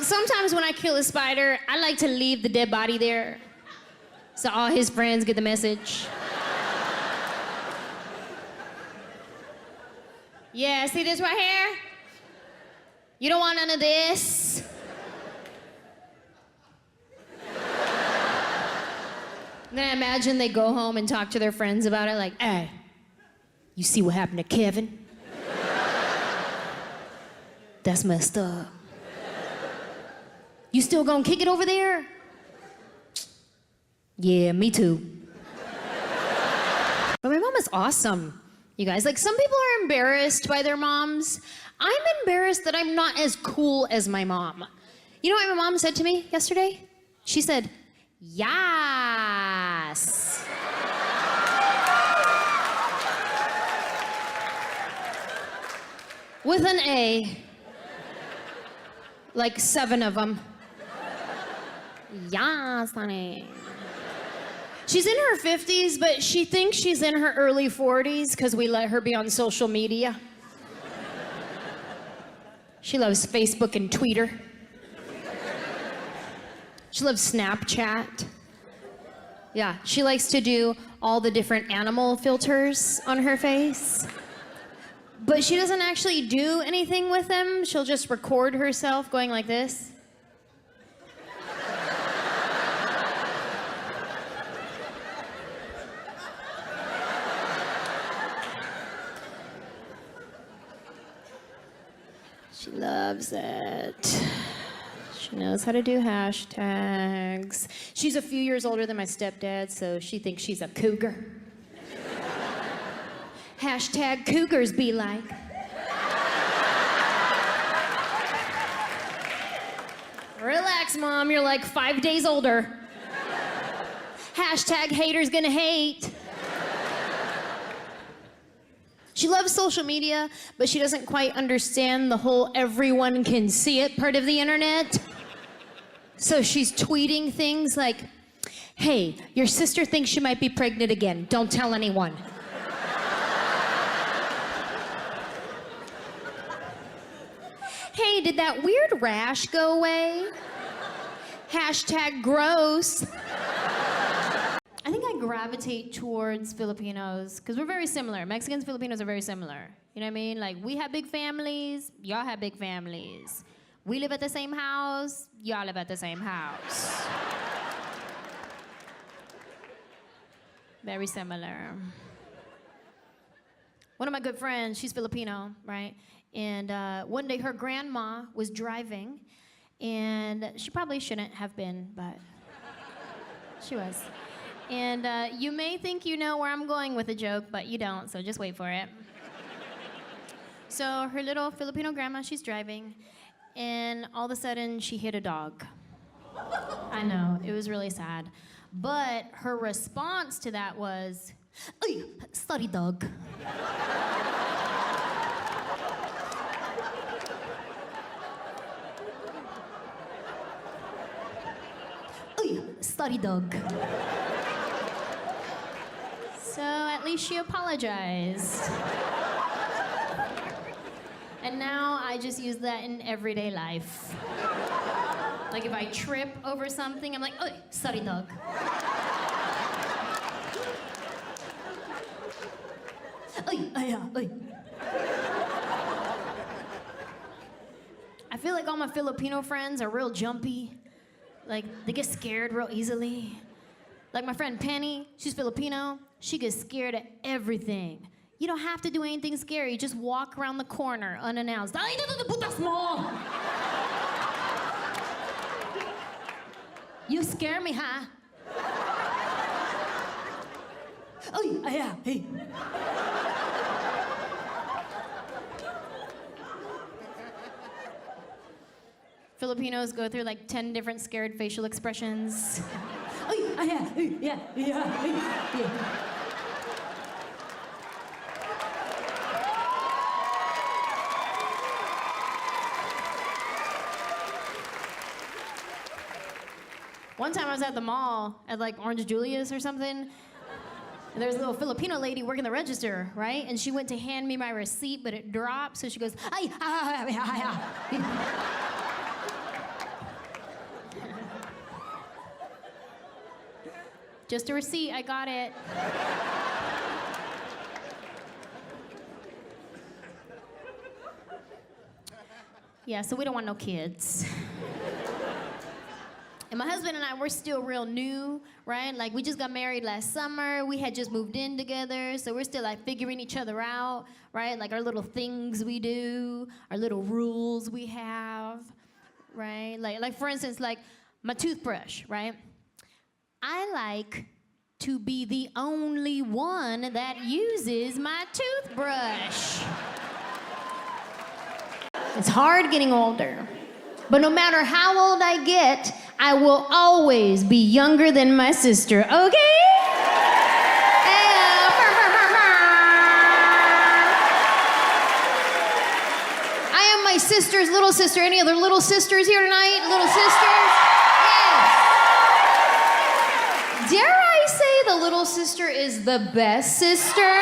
sometimes when I kill a spider, I like to leave the dead body there so all his friends get the message. Yeah, see this right here? You don't want none of this. Then I imagine they go home and talk to their friends about it, like, hey, you see what happened to Kevin? That's messed up. You still gonna kick it over there? Yeah, me too. But my mom is awesome, you guys. Like, some people are embarrassed by their moms. I'm embarrassed that I'm not as cool as my mom. You know what my mom said to me yesterday? She said, "Yas." With an A. Like 7 of them. Yas, honey. She's in her 50s, but she thinks she's in her early 40s because we let her be on social media. She loves Facebook and Twitter. She loves Snapchat. Yeah, she likes to do all the different animal filters on her face. But she doesn't actually do anything with them. She'll just record herself going like this. She loves it. She knows how to do hashtags. She's a few years older than my stepdad, so she thinks she's a cougar. Hashtag cougars be like. Relax, Mom, you're like 5 days older. Hashtag haters gonna hate. She loves social media, but she doesn't quite understand the whole everyone can see it part of the internet. So she's tweeting things like, hey, your sister thinks she might be pregnant again. Don't tell anyone. Hey, did that weird rash go away? Hashtag gross. I think I gravitate towards Filipinos because we're very similar. Mexicans, Filipinos are very similar. You know what I mean? Like, we have big families, y'all have big families. We live at the same house, y'all live at the same house. Very similar. One of my good friends, she's Filipino, right? And one day her grandma was driving, and she probably shouldn't have been, but she was. And you may think you know where I'm going with the joke, but you don't, so just wait for it. So her little Filipino grandma, she's driving, and all of a sudden she hit a dog. I know, it was really sad. But her response to that was, "Ay, sorry, dog." "Ay, sorry, dog." So at least she apologized. And now I just use that in everyday life. Like, if I trip over something, I'm like, "Oh, sorry, dog." Ay, ay, ay. I feel like all my Filipino friends are real jumpy. Like, they get scared real easily. Like my friend Penny, she's Filipino. She gets scared at everything. You don't have to do anything scary. Just walk around the corner unannounced. Ay, putas mo! You scare me, huh? Ay, ay, ay. Filipinos go through like 10 different scared facial expressions. Ay, ay, ay, yeah, yeah, ay, yeah. One time I was at the mall at like Orange Julius or something, and there was a little Filipino lady working the register, right? And she went to hand me my receipt, but it dropped, so she goes, ay, ay, ay, ay, ay. Just a receipt, I got it. Yeah, so we don't want no kids. And my husband and I, we're still real new, right? Like, we just got married last summer. We had just moved in together, so we're still, like, figuring each other out, right? Like, our little things we do, our little rules we have, right? Like for instance, like, my toothbrush, right? I like to be the only one that uses my toothbrush. It's hard getting older. But no matter how old I get, I will always be younger than my sister, okay? I am my sister's little sister. Any other little sisters here tonight? Little sisters? Yes. Dare I say the little sister is the best sister?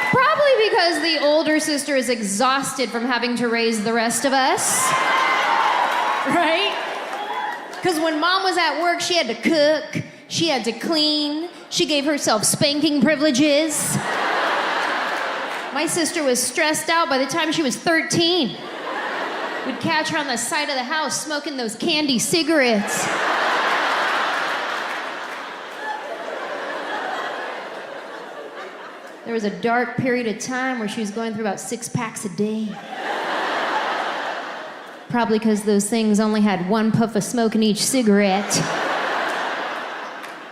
Probably because the older sister is exhausted from having to raise the rest of us. Right? Because when mom was at work, she had to cook, she had to clean, she gave herself spanking privileges. My sister was stressed out by the time she was 13. We'd catch her on the side of the house smoking those candy cigarettes. There was a dark period of time where she was going through about 6 packs a day. Probably because those things only had 1 puff of smoke in each cigarette.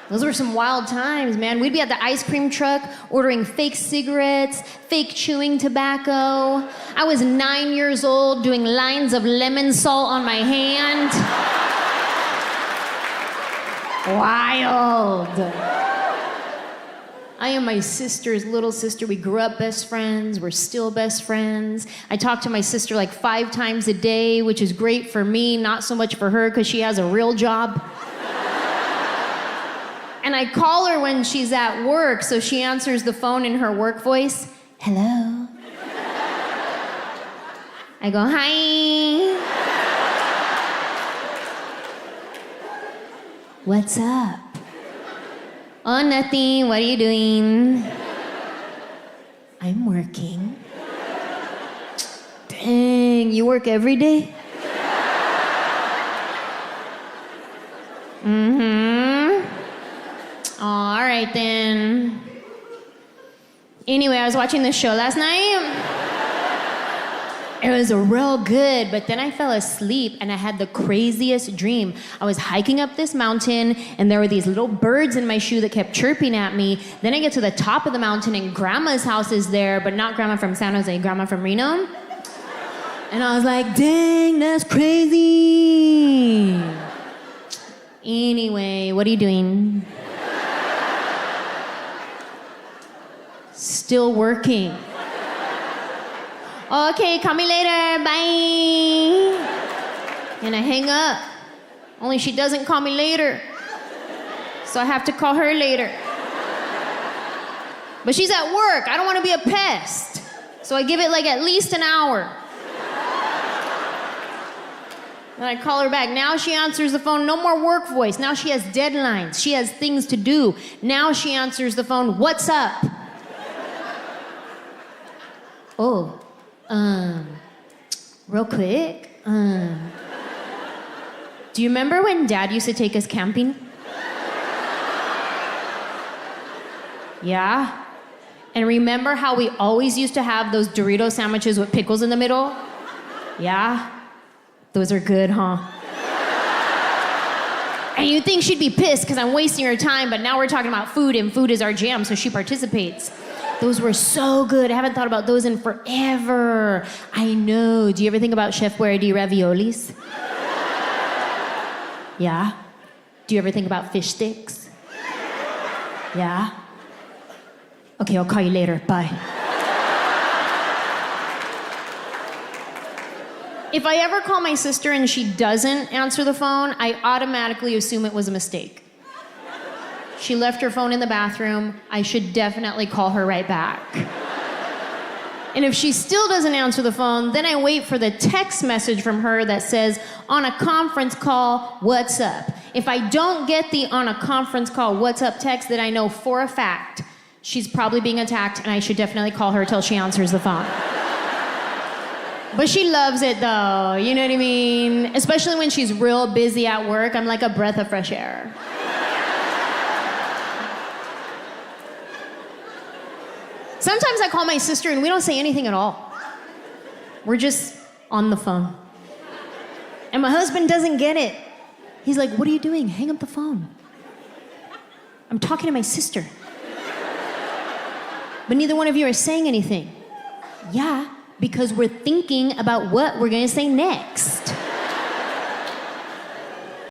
Those were some wild times, man. We'd be at the ice cream truck ordering fake cigarettes, fake chewing tobacco. I was 9 years old doing lines of lemon salt on my hand. Wild. I am my sister's little sister. We grew up best friends. We're still best friends. I talk to my sister like 5 times a day, which is great for me, not so much for her because she has a real job. And I call her when she's at work, so she answers the phone in her work voice. Hello. I go, hi. What's up? Oh, nothing. What are you doing? I'm working. Dang, you work every day? All right, then. Anyway, I was watching this show last night. It was real good, but then I fell asleep and I had the craziest dream. I was hiking up this mountain and there were these little birds in my shoe that kept chirping at me. Then I get to the top of the mountain and grandma's house is there, but not grandma from San Jose, grandma from Reno. And I was like, dang, that's crazy. Anyway, what are you doing? Still working. Okay, call me later, bye. And I hang up. Only she doesn't call me later. So I have to call her later. But she's at work. I don't want to be a pest. So I give it like at least an hour. Then I call her back. Now she answers the phone. No more work voice. Now she has deadlines. She has things to do. Now she answers the phone. What's up? Oh. Real quick, do you remember when Dad used to take us camping? Yeah? And remember how we always used to have those Dorito sandwiches with pickles in the middle? Yeah? Those are good, huh? And you'd think she'd be pissed because I'm wasting her time, but now we're talking about food, and food is our jam, so she participates. Those were so good. I haven't thought about those in forever. I know. Do you ever think about Chef Boyardee raviolis? Yeah? Do you ever think about fish sticks? Yeah? Okay, I'll call you later. Bye. If I ever call my sister and she doesn't answer the phone, I automatically assume it was a mistake. She left her phone in the bathroom. I should definitely call her right back. And if she still doesn't answer the phone, then I wait for the text message from her that says, on a conference call, what's up? If I don't get the on a conference call, what's up text, that I know for a fact she's probably being attacked, and I should definitely call her till she answers the phone. But she loves it though, you know what I mean? Especially when she's real busy at work, I'm like a breath of fresh air. Sometimes I call my sister and we don't say anything at all. We're just on the phone. And my husband doesn't get it. He's like, what are you doing? Hang up the phone. I'm talking to my sister. But neither one of you are saying anything. Yeah, because we're thinking about what we're gonna say next.